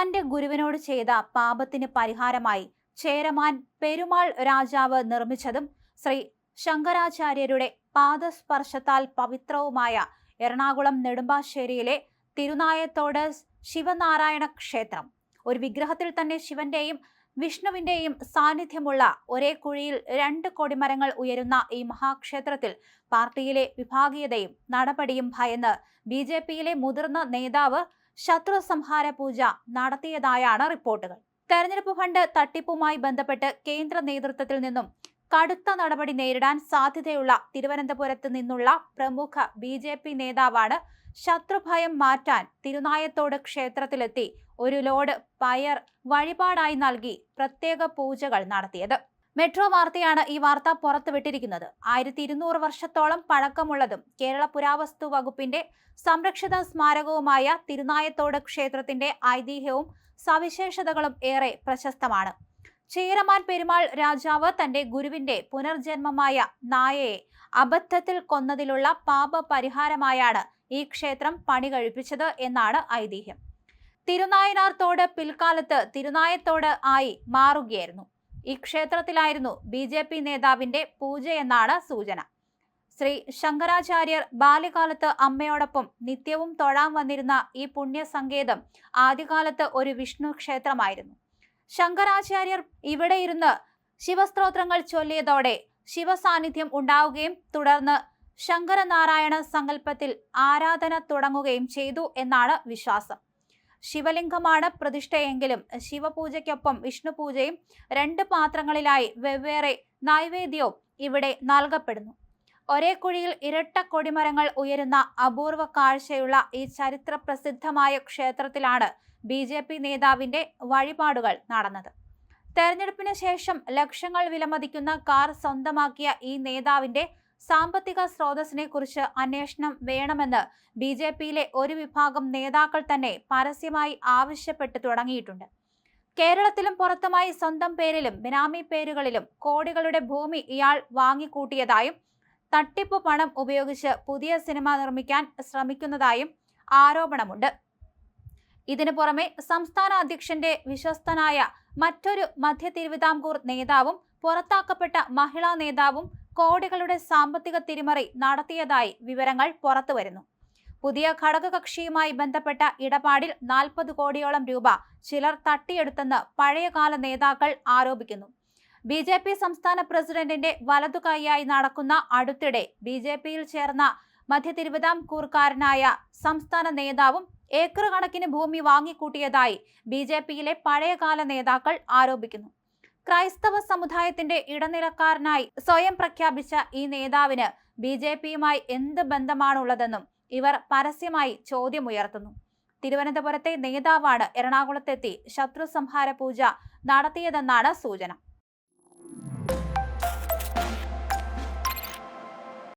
തന്റെ ഗുരുവിനോട് ചെയ്ത പാപത്തിന് പരിഹാരമായി ചേരമാൻ പെരുമാൾ രാജാവ് നിർമ്മിച്ചതും ശ്രീ ശങ്കരാചാര്യരുടെ പാദസ്പർശത്താൽ പവിത്രവുമായ എറണാകുളം നെടുമ്പാശ്ശേരിയിലെ തിരുനായത്തോട് ശിവനാരായണ ക്ഷേത്രം. ഒരു വിഗ്രഹത്തിൽ തന്നെ ശിവന്റെയും വിഷ്ണുവിന്റെയും സാന്നിധ്യമുള്ള ഒരേ കുഴിയിൽ 2 കൊടിമരങ്ങൾ ഉയരുന്ന ഈ മഹാക്ഷേത്രത്തിൽ പാർട്ടിയിലെ വിഭാഗീയതയും നടപടിയും ഭയന്ന് BJPയിലെ മുതിർന്ന നേതാവ് ശത്രു സംഹാര പൂജ നടത്തിയതായാണ് റിപ്പോർട്ടുകൾ. തെരഞ്ഞെടുപ്പ് ഫണ്ട് തട്ടിപ്പുമായി ബന്ധപ്പെട്ട് കേന്ദ്ര നേതൃത്വത്തിൽ നിന്നും കടുത്ത നടപടി നേരിടാൻ സാധ്യതയുള്ള തിരുവനന്തപുരത്ത് നിന്നുള്ള പ്രമുഖ BJP നേതാവാണ് ശത്രുഭയം മാറ്റാൻ തിരുനായത്തോട് ക്ഷേത്രത്തിലെത്തി ഒരു ലോഡ് പയർ വഴിപാടായി നൽകി പ്രത്യേക പൂജകൾ നടത്തിയത്. മെട്രോ വാർത്തയാണ് ഈ വാർത്ത പുറത്തുവിട്ടിരിക്കുന്നത്. 1200 വർഷത്തോളം പഴക്കമുള്ളതും കേരള പുരാവസ്തു വകുപ്പിന്റെ സംരക്ഷിത സ്മാരകവുമായ തിരുനായത്തോട് ക്ഷേത്രത്തിന്റെ ഐതിഹ്യവും സവിശേഷതകളും ഏറെ പ്രശസ്തമാണ്. ചേരമാൻ പെരുമാൾ രാജാവ് തന്റെ ഗുരുവിന്റെ പുനർജന്മമായ നായയെ അബദ്ധത്തിൽ കൊന്നതിലുള്ള പാപ പരിഹാരമായാണ് ഈ ക്ഷേത്രം പണി കഴിപ്പിച്ചത് എന്നാണ് ഐതിഹ്യം. തിരുനായനാർ തോട് പിൽക്കാലത്ത് തിരുനായത്തോട് ആയി മാറുകയായിരുന്നു. ഈ ക്ഷേത്രത്തിലായിരുന്നു BJP നേതാവിന്റെ പൂജയെന്നാണ് സൂചന. ശ്രീ ശങ്കരാചാര്യർ ബാല്യകാലത്ത് അമ്മയോടൊപ്പം നിത്യവും തൊഴാൻ വന്നിരുന്ന ഈ പുണ്യസങ്കേതം ആദ്യകാലത്ത് ഒരു വിഷ്ണു ക്ഷേത്രമായിരുന്നു. ശങ്കരാചാര്യർ ഇവിടെ ഇരുന്ന് ശിവസ്തോത്രങ്ങൾ ചൊല്ലിയതോടെ ശിവസാന്നിധ്യം ഉണ്ടാവുകയും തുടർന്ന് ശങ്കരനാരായണ സങ്കല്പത്തിൽ ആരാധന തുടങ്ങുകയും ചെയ്തു എന്നാണ് വിശ്വാസം. ശിവലിംഗമാണ് പ്രതിഷ്ഠയെങ്കിലും ശിവപൂജയ്ക്കൊപ്പം വിഷ്ണുപൂജയും 2 പാത്രങ്ങളിലായി വെവ്വേറെ നൈവേദ്യവും ഇവിടെ നൽകപ്പെടുന്നു. ഒരേ കുഴിയിൽ ഇരട്ട കൊടിമരങ്ങൾ ഉയരുന്ന അപൂർവ കാഴ്ചയുള്ള ഈ ചരിത്ര പ്രസിദ്ധമായ ക്ഷേത്രത്തിലാണ് BJP നേതാവിന്റെ വഴിപാടുകൾ നടന്നത്. തെരഞ്ഞെടുപ്പിന് ശേഷം ലക്ഷങ്ങൾ വിലമതിക്കുന്ന കാർ സ്വന്തമാക്കിയ ഈ നേതാവിന്റെ സാമ്പത്തിക സ്രോതസ്സിനെ കുറിച്ച് അന്വേഷണം വേണമെന്ന് BJPയിലെ ഒരു വിഭാഗം നേതാക്കൾ തന്നെ പരസ്യമായി ആവശ്യപ്പെട്ടു തുടങ്ങിയിട്ടുണ്ട്. കേരളത്തിലും പുറത്തുമായി സ്വന്തം പേരിലും ബിനാമി പേരുകളിലും കോടികളുടെ ഭൂമി ഇയാൾ വാങ്ങിക്കൂട്ടിയതായും തട്ടിപ്പ് പണം ഉപയോഗിച്ച് പുതിയ സിനിമ നിർമ്മിക്കാൻ ശ്രമിക്കുന്നതായും ആരോപണമുണ്ട്. ഇതിനു പുറമെ സംസ്ഥാന അധ്യക്ഷന്റെ വിശ്വസ്തനായ മറ്റൊരു മധ്യ തിരുവിതാംകൂർ നേതാവും പുറത്താക്കപ്പെട്ട മഹിളാ നേതാവും കോടികളുടെ സാമ്പത്തിക തിരിമറി നടത്തിയതായി വിവരങ്ങൾ പുറത്തുവരുന്നു. പുതിയ ഘടകകക്ഷിയുമായി ബന്ധപ്പെട്ട ഇടപാടിൽ 40 കോടിയോളം രൂപ ചിലർ തട്ടിയെടുത്തെന്ന് പഴയകാല നേതാക്കൾ ആരോപിക്കുന്നു. BJP സംസ്ഥാന പ്രസിഡന്റിന്റെ വലതുകൈയായി നടക്കുന്ന അടുത്തിടെ BJPയിൽ ചേർന്ന മധ്യ തിരുവിതാംകൂർക്കാരനായ സംസ്ഥാന നേതാവും ഏക്കർ കണക്കിന് ഭൂമി വാങ്ങിക്കൂട്ടിയതായി BJPയിലെ പഴയകാല നേതാക്കൾ ആരോപിക്കുന്നു. ക്രൈസ്തവ സമുദായത്തിന്റെ ഇടനിലക്കാരനായി സ്വയം പ്രഖ്യാപിച്ച ഈ നേതാവിന് BJPയുമായി എന്ത് ബന്ധമാണുള്ളതെന്നും ഇവർ പരസ്യമായി ചോദ്യമുയർത്തുന്നു. തിരുവനന്തപുരത്തെ നേതാവാണ് എറണാകുളത്തെത്തി ശത്രു സംഹാര പൂജ നടത്തിയതെന്നാണ് സൂചന.